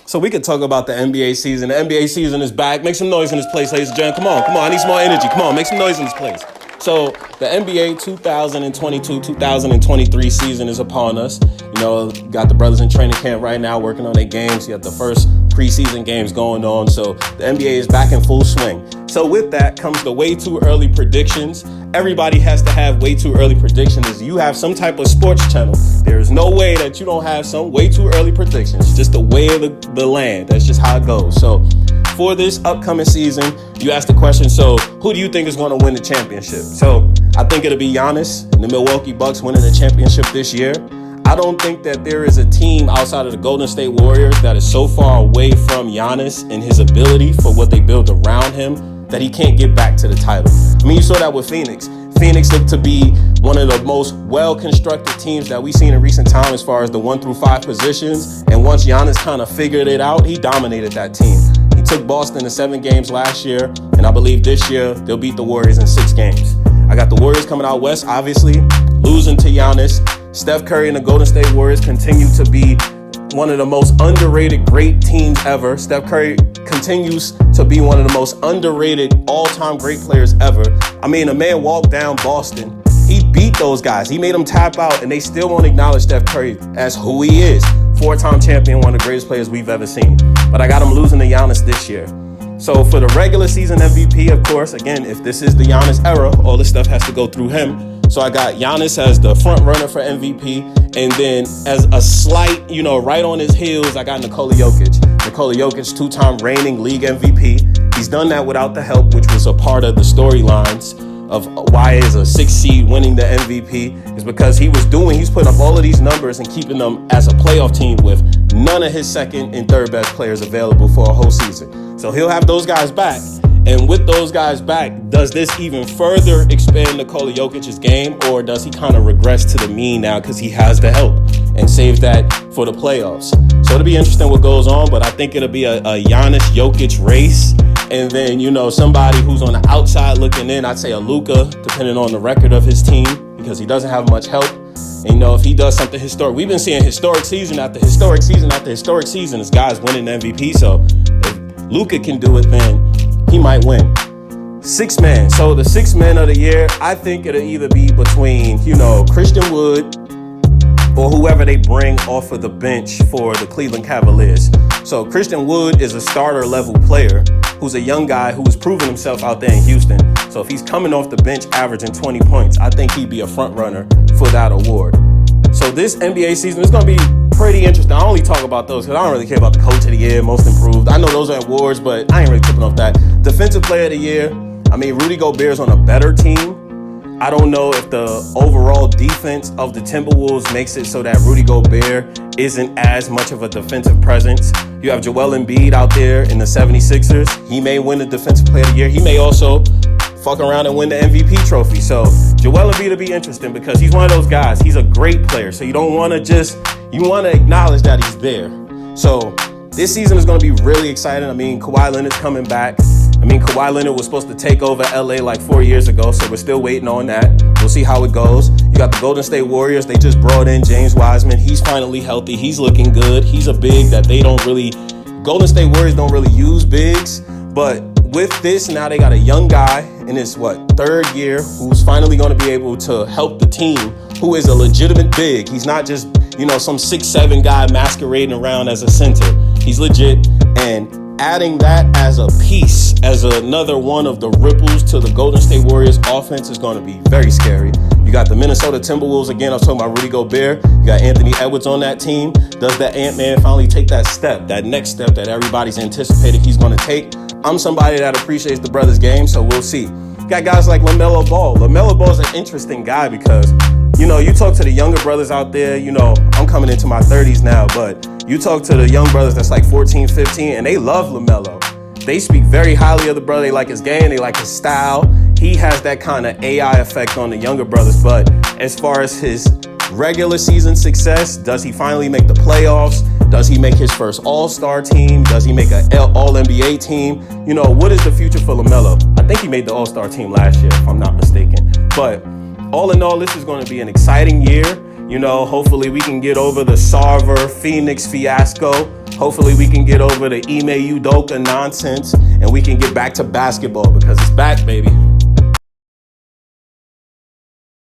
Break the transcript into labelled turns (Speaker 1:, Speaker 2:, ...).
Speaker 1: So we could talk about the NBA season. The NBA season is back. Make some noise in this place, ladies and gentlemen. Come on. I need some more energy. Come on, make some noise in this place. So the NBA 2022-2023 season is upon us. You know, got the brothers in training camp right now working on their games. You got the first preseason games going on. So the NBA is back in full swing. So with that comes the way too early predictions. Everybody has to have way too early predictions. You have some type of sports channel. There is no way that you don't have some way too early predictions. Just the way of the land. That's just how it goes. So for this upcoming season, you asked the question, so who do you think is going to win the championship? So I think it'll be Giannis and the Milwaukee Bucks winning the championship this year. I don't think that there is a team outside of the Golden State Warriors that is so far away from Giannis and his ability for what they build around him that he can't get back to the title. I mean, you saw that with Phoenix. Phoenix looked to be one of the most well-constructed teams that we've seen in recent time as far as the 1 through 5 positions. And once Giannis kind of figured it out, he dominated that team. He took Boston to 7 games last year, and I believe this year they'll beat the Warriors in 6 games. I got the Warriors coming out west, obviously, losing to Giannis. Steph Curry and the Golden State Warriors continue to be one of the most underrated great teams ever. Steph Curry continues to be one of the most underrated all-time great players ever. I mean, a man walked down Boston. He beat those guys. He made them tap out, and they still won't acknowledge Steph Curry as who he is. 4-time champion, one of the greatest players we've ever seen. But I got him losing to Giannis this year. So for the regular season MVP, of course, again, if this is the Giannis era, all this stuff has to go through him. So I got Giannis as the front runner for MVP. And then as a slight, right on his heels, I got Nikola Jokic. Nikola Jokic, 2-time reigning league MVP. He's done that without the help, which was a part of the storylines of why is a 6 seed winning the MVP, is because he's putting up all of these numbers and keeping them as a playoff team with none of his second and third best players available for a whole season. So he'll have those guys back. And with those guys back, does this even further expand Nikola Jokic's game, or does he kind of regress to the mean now because he has the help and save that for the playoffs? So it'll be interesting what goes on, but I think it'll be a Giannis-Jokic race. And then, somebody who's on the outside looking in, I'd say a Luka, depending on the record of his team, because he doesn't have much help. And, if he does something historic, we've been seeing historic season after historic season after historic season as guys winning the MVP. So if Luka can do it, then he might win. 6 men. So the 6 men of the year, I think it'll either be between, Christian Wood or whoever they bring off of the bench for the Cleveland Cavaliers. So Christian Wood is a starter level player who's a young guy who has proven himself out there in Houston. So if he's coming off the bench averaging 20 points, I think he'd be a front runner for that award. So this NBA season is going to be pretty interesting. I only talk about those because I don't really care about the coach of the year, most improved. I know those are awards, but I ain't really tripping off that. Defensive player of the year, Rudy Gobert's on a better team. I don't know if the overall defense of the Timberwolves makes it so that Rudy Gobert isn't as much of a defensive presence. You have Joel Embiid out there in the 76ers. He may win the defensive player of the year. He may also fuck around and win the MVP trophy. So Joel Embiid will be interesting because he's one of those guys. He's a great player. So you want to acknowledge that he's there. So this season is going to be really exciting. Kawhi Leonard's coming back. Kawhi Leonard was supposed to take over LA like 4 years ago, so we're still waiting on that. We'll see how it goes. You got the Golden State Warriors. They just brought in James Wiseman. He's finally healthy. He's looking good. He's a big that Golden State Warriors don't really use bigs, but with this, now they got a young guy in his, 3rd year who's finally going to be able to help the team, who is a legitimate big. He's not just, some 6'7" guy masquerading around as a center. He's legit, and adding that as a piece, as another one of the ripples to the Golden State Warriors offense is going to be very scary. You got the Minnesota Timberwolves, again, I was talking about Rudy Gobert. You got Anthony Edwards on that team. Does that Ant-Man finally take that next step that everybody's anticipated he's going to take? I'm somebody that appreciates the brothers' game, so we'll see. You got guys like LaMelo Ball. LaMelo Ball is an interesting guy because, you talk to the younger brothers out there, I'm coming into my 30s now, but you talk to the young brothers that's like 14, 15, and they love LaMelo. They speak very highly of the brother. They like his game. They like his style. He has that kind of AI effect on the younger brothers. But as far as his regular season success, does he finally make the playoffs? Does he make his first All-Star team? Does he make an All-NBA team? What is the future for LaMelo? I think he made the All-Star team last year, if I'm not mistaken. But all in all, this is going to be an exciting year. Hopefully we can get over the Sarver Phoenix fiasco. Hopefully we can get over the Ime Udoka nonsense and we can get back to basketball because it's back, baby.